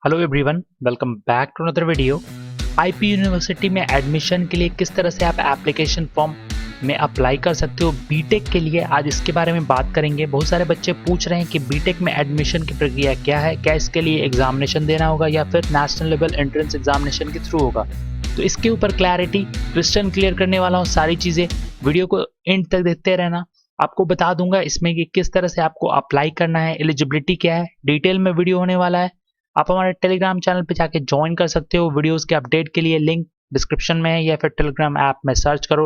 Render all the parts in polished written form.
Hello everyone, welcome back to another video. IP university में admission के लिए किस तरह से आप एप्लीकेशन फॉर्म में अप्लाई कर सकते हो बीटेक के लिए, आज इसके बारे में बात करेंगे। बहुत सारे बच्चे पूछ रहे हैं कि बीटेक में एडमिशन की प्रक्रिया क्या है, क्या इसके लिए एग्जामिनेशन देना होगा या फिर नेशनल लेवल एंट्रेंस एग्जामिनेशन के थ्रू होगा। तो इसके ऊपर क्लैरिटी क्वेश्चन क्लियर करने वाला हूँ। सारी चीज़ें वीडियो को एंड तक देखते रहना। आपको बता दूंगा इसमें कि किस तरह से आपको अप्लाई करना है, एलिजिबिलिटी क्या है, डिटेल में वीडियो होने वाला है। आप हमारे टेलीग्राम चैनल पे जाके ज्वाइन कर सकते हो। वीडियोस के अपडेट के लिए लिंक डिस्क्रिप्शन में है या फिर टेलीग्राम ऐप में सर्च करो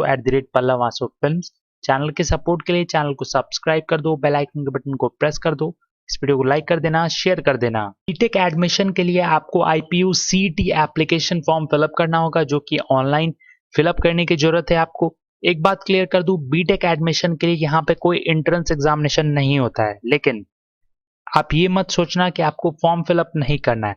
@पल्लव आसू फिल्म्स। चैनल के सपोर्ट के लिए चैनल को सब्सक्राइब कर दो, बेल आइकन के बटन को प्रेस कर दो, इस वीडियो को लाइक कर देना, शेयर कर देना। बीटेक एडमिशन के लिए आपको IPU CET application form fill up करना होगा, जो कि ऑनलाइन फिलअप करने की जरूरत है आपको। एक बात क्लियर कर दूं, बीटेक एडमिशन के लिए यहाँ पे कोई एंट्रेंस एग्जामिनेशन नहीं होता है, लेकिन आप ये मत सोचना कि आपको फॉर्म फिलअप नहीं करना है।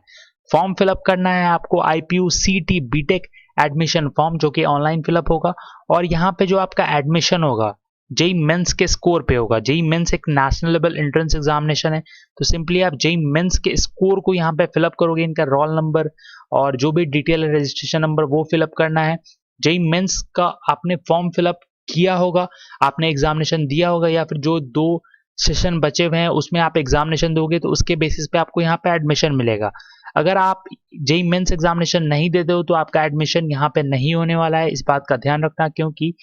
फॉर्म फिलअप करना है आपको IPU CET BTech admission form, जो कि ऑनलाइन फिलअप होगा। और यहाँ पे जो आपका एडमिशन होगा जेई मेंस के स्कोर पे होगा। जेई मेंस एक नेशनल लेवल एंट्रेंस एग्जामिनेशन है, तो सिंपली आप जेई मेंस के स्कोर को यहाँ पे फिलअप करोगे। इनका रोल नंबर और जो भी डिटेल है, रजिस्ट्रेशन नंबर, वो फिलअप करना है। जेई मेंस का आपने फॉर्म फिलअप किया होगा, आपने एग्जामिनेशन दिया होगा, या फिर जो 2 सेशन बचे हुए हैं उसमें आप एग्जामिनेशन दोगे, तो उसके बेसिस पे आपको यहाँ पे एडमिशन मिलेगा। अगर आप जेई मेंस एग्जामिनेशन नहीं देते हो तो आपका एडमिशन यहाँ पे नहीं होने वाला है। इस बात का ध्यान रखना, क्योंकि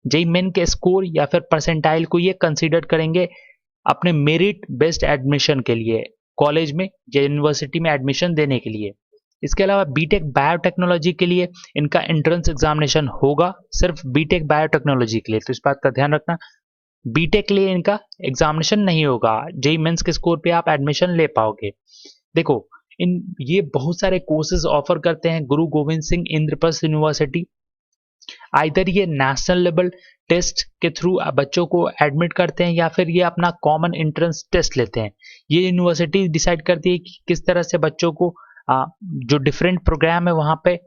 जेई मेन के स्कोर या फिर परसेंटाइल को ये कंसीडर करेंगे अपने मेरिट बेस्ड एडमिशन के लिए, कॉलेज में या यूनिवर्सिटी में एडमिशन देने के लिए। इसके अलावा बीटेक बायोटेक्नोलॉजी के लिए इनका एंट्रेंस एग्जामिनेशन होगा, सिर्फ बीटेक बायोटेक्नोलॉजी के लिए, तो इस बात का ध्यान रखना। बीटेक के लिए इनका एग्जामिनेशन नहीं होगा। जेई मेंस के स्कोर पे आप एडमिशन ले पाओगे। देखो, ये बहुत सारे कोर्सेज ऑफर करते हैं गुरु गोविंद सिंह इंद्रप्रस्थ यूनिवर्सिटी। आइदर ये नेशनल लेवल टेस्ट के थ्रू बच्चों को एडमिट करते हैं या फिर ये अपना कॉमन एंट्रेंस टेस्ट लेते हैं। ये यूनिवर्सिटी डिसाइड करती है कि किस तरह से बच्चों को जो डिफरेंट प्रोग्राम है वहाँ पे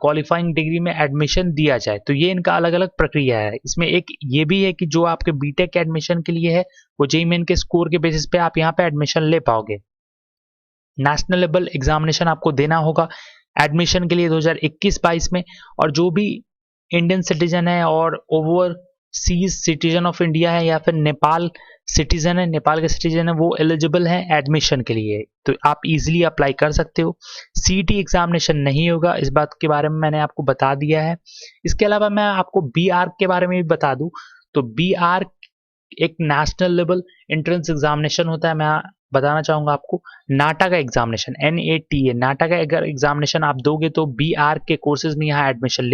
क्वालिफाइंग डिग्री में एडमिशन दिया जाए। तो ये इनका अलग अलग प्रक्रिया है। इसमें एक ये भी है कि जो आपके बीटेक के एडमिशन के लिए है, वो जेईई मेन के स्कोर के बेसिस पे आप यहाँ पे एडमिशन ले पाओगे। नेशनल लेवल एग्जामिनेशन आपको देना होगा एडमिशन के लिए 2021-22 में। और जो भी इंडियन सिटीजन है और ओवरसीज सिटीजन ऑफ इंडिया है या फिर नेपाल सिटीजन है, नेपाल के सिटीजन है, वो एलिजिबल हैं एडमिशन के लिए, तो आप इजीली अप्लाई कर सकते हो। सीईटी एग्जामिनेशन नहीं होगा, इस बात के बारे में मैंने आपको बता दिया है। इसके अलावा मैं आपको BARC के बारे में भी बता दूं, तो BARC एक नेशनल लेवल एंट्रेंस एग्जामिनेशन होता है। मैं बताना चाहूंगा आपको, नाटा का एग्जामिनेशन NATA, नाटा का अगर एग्जामिनेशन आप दोगे तो BARC के कोर्सेज में यहाँ एडमिशन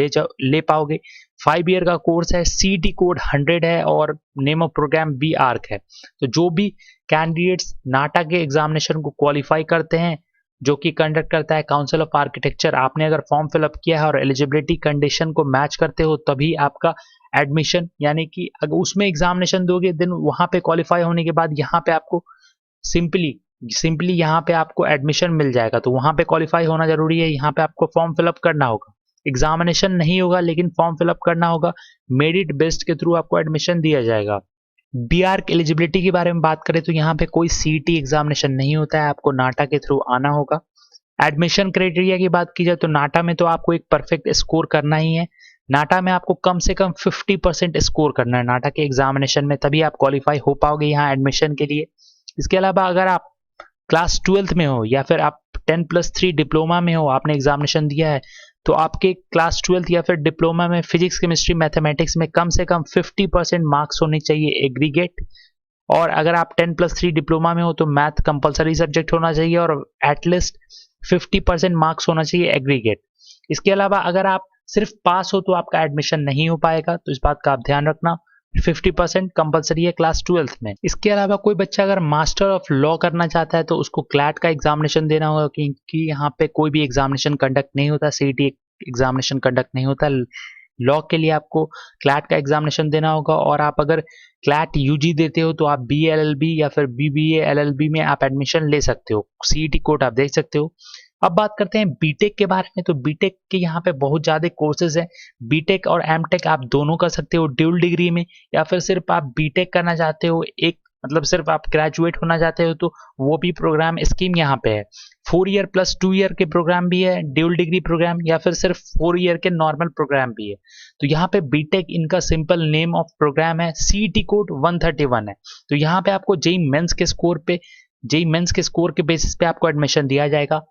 ले पाओगे। 5 ईयर का कोर्स है, CET कोड 100 है और नेम ऑफ प्रोग्राम BARC है। तो जो भी कैंडिडेट्स नाटा के एग्जामिनेशन को क्वालिफाई करते हैं, जो कि कंडक्ट करता है काउंसिल ऑफ आर्किटेक्चर, आपने अगर फॉर्म फिलअप किया है और एलिजिबिलिटी कंडीशन को मैच करते हो, तभी आपका एडमिशन, यानी कि अगर उसमें एग्जामिनेशन दोगे देन वहां पे क्वालिफाई होने के बाद यहाँ पे आपको सिंपली यहाँ पे आपको एडमिशन मिल जाएगा। तो वहां पे क्वालिफाई होना जरूरी है, यहाँ पे आपको फॉर्म फिलअप करना होगा। एग्जामिनेशन नहीं होगा लेकिन फॉर्म फिलअप करना होगा। मेरिट बेस्ड के थ्रू आपको एडमिशन दिया जाएगा। BARC एलिजिबिलिटी के बारे में बात करें तो यहाँ पे कोई CET एग्जामिनेशन नहीं होता है, आपको नाटा के थ्रू आना होगा। एडमिशन क्राइटेरिया की बात की जाए तो नाटा में तो आपको एक परफेक्ट स्कोर करना ही है। नाटा में आपको कम से कम 50% स्कोर करना है नाटा के एग्जामिनेशन में, तभी आप क्वालिफाई हो पाओगे यहाँ एडमिशन के लिए। इसके अलावा अगर आप क्लास 12th में हो या फिर आप 10+3 डिप्लोमा में हो, आपने एग्जामिनेशन दिया है, तो आपके क्लास 12th या फिर डिप्लोमा में फिजिक्स, केमिस्ट्री, मैथमेटिक्स में कम से कम 50% मार्क्स होने चाहिए एग्रीगेट। और अगर आप 10+3 डिप्लोमा में हो तो मैथ कंपलसरी सब्जेक्ट होना चाहिए और एटलीस्ट 50% मार्क्स होना चाहिए एग्रीगेट। इसके अलावा अगर आप सिर्फ पास हो तो आपका एडमिशन नहीं हो पाएगा, तो इस बात का आप ध्यान रखना। 50% कंपलसरी है क्लास 12th में। इसके अलावा कोई बच्चा अगर मास्टर ऑफ लॉ करना चाहता है तो उसको क्लैट का एग्जामिनेशन देना होगा, क्योंकि यहाँ पे कोई भी एग्जामिनेशन कंडक्ट नहीं होता, CET एग्जामिनेशन कंडक्ट नहीं होता। लॉ के लिए आपको क्लैट का एग्जामिनेशन देना होगा। और आप अगर क्लैट UG देते हो तो आप BA LLB या फिर BBA LLB में आप एडमिशन ले सकते हो। CET कोड आप देख सकते हो। अब बात करते हैं बीटेक के बारे में, तो बीटेक के यहाँ पे बहुत ज़्यादा कोर्सेज हैं। बीटेक और एमटेक आप दोनों कर सकते हो ड्यूल डिग्री में, या फिर सिर्फ आप बीटेक करना चाहते हो एक मतलब सिर्फ आप ग्रेजुएट होना चाहते हो तो वो भी प्रोग्राम स्कीम यहाँ पे है। 4 ईयर प्लस 2 ईयर के प्रोग्राम भी है, ड्यूल डिग्री प्रोग्राम, या फिर सिर्फ 4 ईयर के नॉर्मल प्रोग्राम भी है। तो यहाँ पे बीटेक इनका सिंपल नेम ऑफ प्रोग्राम है, सीईटी कोड 131 है। तो यहाँ पे आपको जेई मेंस के स्कोर के बेसिस पे आपको एडमिशन दिया जाएगा।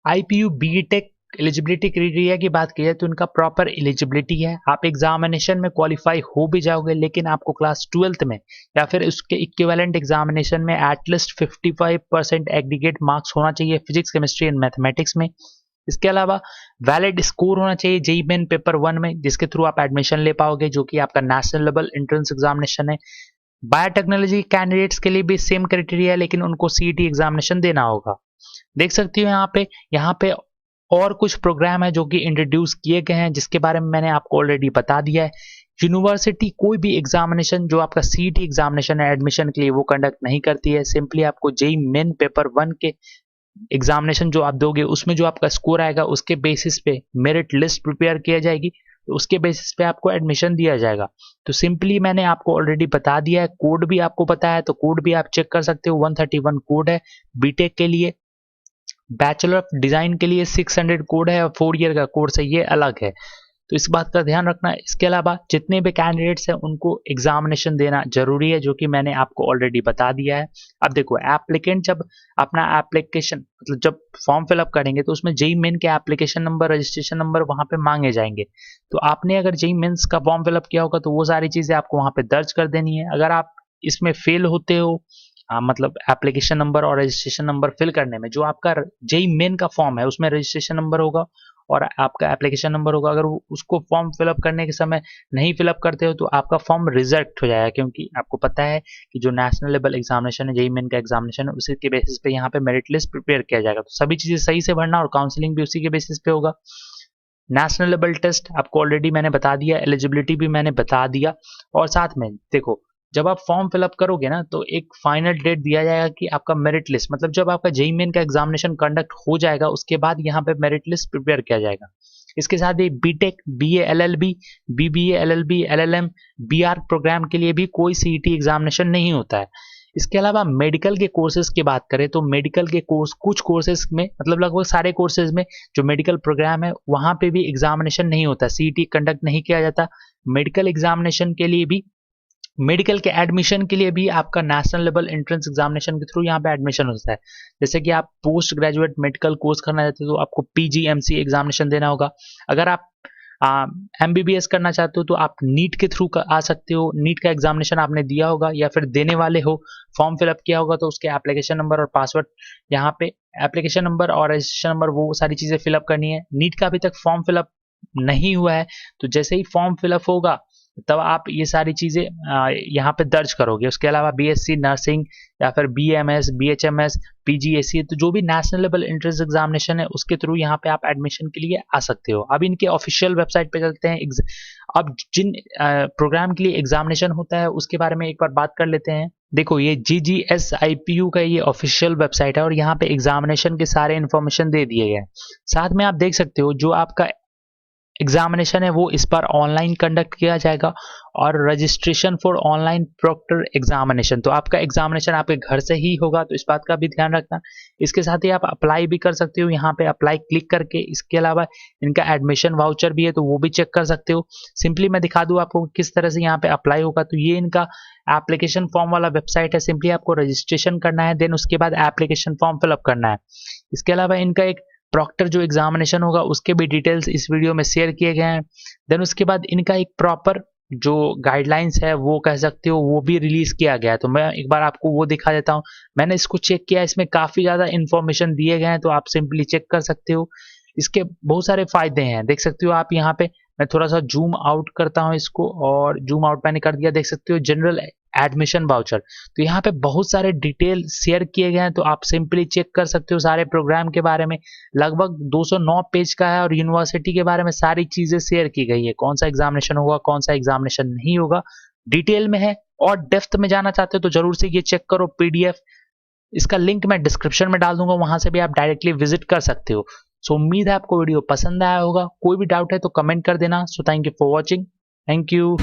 आईपीयू बीटेक एलिजिबिलिटी क्राइटेरिया की बात की जाए तो इनका प्रॉपर एलिजिबिलिटी है, आप एग्जामिनेशन में क्वालिफाई हो भी जाओगे, लेकिन आपको क्लास 12th में या फिर उसके इक्विवेलेंट एग्जामिनेशन में एटलीस्ट 55% एग्रीगेट मार्क्स होना चाहिए फिजिक्स, केमिस्ट्री एंड मैथमेटिक्स में। इसके अलावा वैलिड स्कोर होना चाहिए जेईई मेन पेपर 1 में, जिसके थ्रू आप एडमिशन ले पाओगे, जो कि आपका नेशनल लेवल एंट्रेंस एग्जामिनेशन है। बायोटेक्नोलॉजी कैंडिडेट्स के लिए भी सेम क्राइटेरिया है, लेकिन उनको सीईटी एग्जामिनेशन देना होगा। देख सकती हो यहाँ पे और कुछ प्रोग्राम है जो कि इंट्रोड्यूस किए गए हैं, जिसके बारे में मैंने आपको ऑलरेडी बता दिया है। यूनिवर्सिटी कोई भी एग्जामिनेशन जो आपका सीईटी एग्जामिनेशन है एडमिशन के लिए वो कंडक्ट नहीं करती है। सिंपली आपको जेईई मेन पेपर 1 के एग्जामिनेशन जो आप दोगे उसमें जो आपका स्कोर आएगा उसके बेसिस पे मेरिट लिस्ट प्रिपेयर किया जाएगी, तो उसके बेसिस पे आपको एडमिशन दिया जाएगा। तो सिंपली मैंने आपको ऑलरेडी बता दिया है, कोड भी आपको पता है तो कोड भी आप चेक कर सकते हो। 131 कोड है बीटेक के लिए, बैचलर ऑफ डिजाइन के लिए 600 कोड है और 4 ईयर का कोर्स है, ये अलग है, तो इस बात का ध्यान रखना। इसके अलावा जितने भी कैंडिडेट्स हैं उनको एग्जामिनेशन देना जरूरी है, जो कि मैंने आपको ऑलरेडी बता दिया है। अब देखो, एप्लीकेंट जब अपना एप्लीकेशन मतलब जब फॉर्म फिलअप करेंगे तो उसमें जेईई मेन के एप्लीकेशन नंबर, रजिस्ट्रेशन नंबर वहां पे मांगे जाएंगे। तो आपने अगर जेईई मेंस का फॉर्म फिलअप किया होगा तो वो सारी चीजें आपको वहां पे दर्ज कर देनी है। अगर आप इसमें फेल होते हो मतलब एप्लीकेशन नंबर और रजिस्ट्रेशन नंबर फिल करने में, जो आपका जेईई मेन का फॉर्म है उसमें रजिस्ट्रेशन नंबर होगा और आपका एप्लीकेशन नंबर होगा, अगर उसको फॉर्म फिलअप करने के समय नहीं फिलअप करते हो तो आपका फॉर्म रिजेक्ट हो जाएगा, क्योंकि आपको पता है कि जो नेशनल लेवल एग्जामिनेशन है, जेईई मेन का एग्जामिनेशन है, उसी के बेसिस पे यहाँ पे मेरिट लिस्ट प्रिपेयर किया जाएगा। तो सभी चीजें सही से भरना और काउंसलिंग भी उसी के बेसिस पे होगा। नेशनल लेवल टेस्ट आपको ऑलरेडी मैंने बता दिया, एलिजिबिलिटी भी मैंने बता दिया, और साथ में देखो जब आप फॉर्म फिलअप करोगे ना तो एक फाइनल डेट दिया जाएगा कि आपका मेरिट लिस्ट, मतलब जब आपका जेईई मेन का एग्जामिनेशन कंडक्ट हो जाएगा उसके बाद यहाँ पे मेरिट लिस्ट प्रिपेयर किया जाएगा। इसके साथ ही BTech, BA LLB, BBA LLB, LLM, BR programme के लिए भी कोई सीईटी एग्जामिनेशन नहीं होता है। इसके अलावा मेडिकल के कोर्सेज की बात करें तो मेडिकल के कोर्स कुछ कोर्सेज में, मतलब लगभग सारे कोर्सेज में जो मेडिकल प्रोग्राम है वहां पे भी एग्जामिनेशन नहीं होता, सीईटी कंडक्ट नहीं किया जाता। मेडिकल एग्जामिनेशन के लिए भी, मेडिकल के एडमिशन के लिए भी आपका नेशनल लेवल एंट्रेंस एग्जामिनेशन के थ्रू यहाँ पे एडमिशन होता है। जैसे कि आप पोस्ट ग्रेजुएट मेडिकल कोर्स करना चाहते हो तो आपको पीजीएमसी एग्जामिनेशन देना होगा। अगर आप एमबीबीएस करना चाहते हो तो आप नीट के थ्रू आ सकते हो, नीट का एग्जामिनेशन आपने दिया होगा या फिर देने वाले हो, फॉर्म फिलअप किया होगा तो उसके एप्लीकेशन नंबर और पासवर्ड, यहाँ पे एप्लीकेशन नंबर और रजिस्ट्रेशन नंबर वो सारी चीजें फिलअप करनी है। नीट का अभी तक फॉर्म फिलअप नहीं हुआ है तो जैसे ही फॉर्म फिलअप होगा तब आप ये सारी चीजें यहाँ पे दर्ज करोगे। उसके अलावा बीएससी नर्सिंग या फिर बीएमएस, बीएचएमएस, पीजीएसी, तो जो भी नेशनल लेवल एंट्रेंस एग्जामिनेशन है उसके थ्रू यहाँ पे आप एडमिशन के लिए आ सकते हो। अब इनके ऑफिशियल वेबसाइट पे चलते हैं। अब जिन प्रोग्राम के लिए एग्जामिनेशन होता है उसके बारे में एक बार बात कर लेते हैं। देखो, ये GGSIPU का ये ऑफिशियल वेबसाइट है और यहाँ पे एग्जामिनेशन के सारे इन्फॉर्मेशन दे दिए गए हैं। साथ में आप देख सकते हो जो आपका एग्जामिनेशन है वो इस बार ऑनलाइन कंडक्ट किया जाएगा और registration for online proctor examination, तो आपका एग्जामिनेशन आपके घर से ही होगा, तो इस बात का भी ध्यान रखना। इसके साथ ही आप अप्लाई भी कर सकते हो यहाँ पे अप्लाई क्लिक करके। इसके अलावा इनका एडमिशन वाउचर भी है तो वो भी चेक कर सकते हो। सिंपली मैं दिखा दूँ आपको किस तरह से यहाँ पे अप्लाई होगा। तो ये इनका एप्लीकेशन फॉर्म वाला वेबसाइट है, सिंपली आपको रजिस्ट्रेशन करना है, देन उसके बाद एप्लीकेशन फॉर्म फिलअप करना है। इसके अलावा इनका एक प्रॉक्टर जो एग्जामिनेशन होगा उसके भी डिटेल्स इस वीडियो में शेयर किए गए हैं। देन उसके बाद इनका एक प्रॉपर जो गाइडलाइंस है वो कह सकते हो वो भी रिलीज किया गया है, तो मैं एक बार आपको वो दिखा देता हूँ। मैंने इसको चेक किया, इसमें काफी ज्यादा इंफॉर्मेशन दिए गए हैं तो आप सिंपली चेक कर सकते हो। इसके बहुत सारे फायदे हैं, देख सकते हो आप यहाँ पे। मैं थोड़ा सा जूम आउट करता हूँ इसको, और जूम आउट मैंने कर दिया। देख सकते हो जनरल एडमिशन वाउचर, तो यहाँ पे बहुत सारे डिटेल शेयर किए गए हैं तो आप सिंपली चेक कर सकते हो सारे प्रोग्राम के बारे में। लगभग 209 पेज का है और यूनिवर्सिटी के बारे में सारी चीजें शेयर की गई है, कौन सा एग्जामिनेशन होगा, कौन सा एग्जामिनेशन नहीं होगा, डिटेल में है। और डेप्थ में जाना चाहते हो तो जरूर से ये चेक करो PDF, इसका लिंक मैं डिस्क्रिप्शन में डाल दूंगा, वहां से भी आप डायरेक्टली विजिट कर सकते हो। सो उम्मीद है आपको वीडियो पसंद आया होगा। कोई भी डाउट है तो कमेंट कर देना। So thank you for watching, thank you.